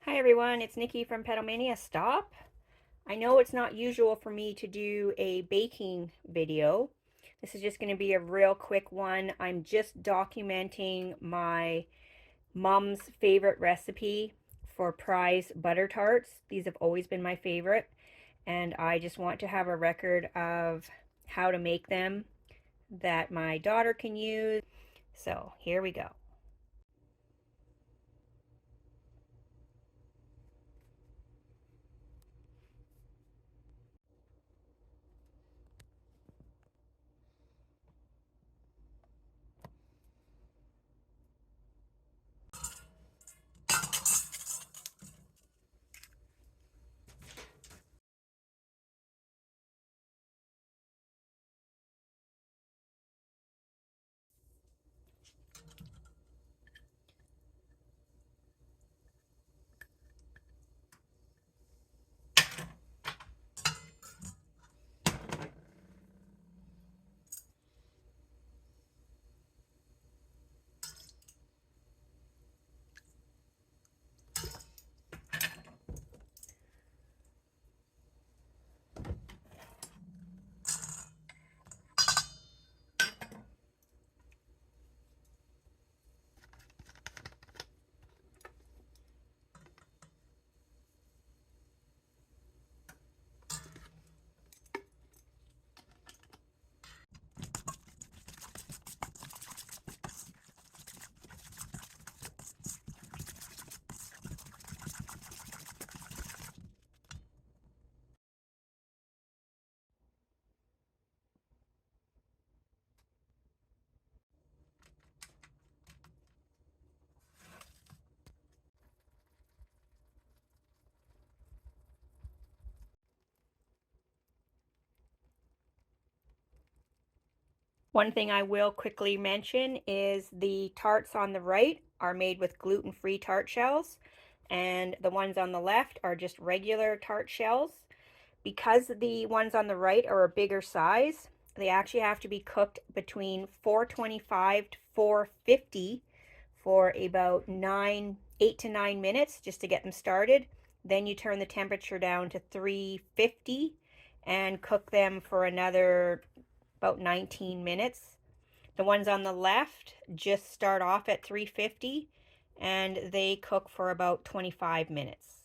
Hi everyone, it's Nikki from Pedalmania. Stop. I know it's not usual for me to do a baking video. This is just going to be a real quick one. I'm just documenting my mom's favorite recipe for prize butter tarts. These have always been my favorite, and I just want to have a record of how to make them that my daughter can use. So here we go. One thing I will quickly mention is the tarts on the right are made with gluten-free tart shells, and the ones on the left are just regular tart shells. Because the ones on the right are a bigger size, they actually have to be cooked between 425 to 450 for about 8 to 9 minutes just to get them started. Then you turn the temperature down to 350 and cook them for another about 19 minutes. The ones on the left just start off at 350 and they cook for about 25 minutes.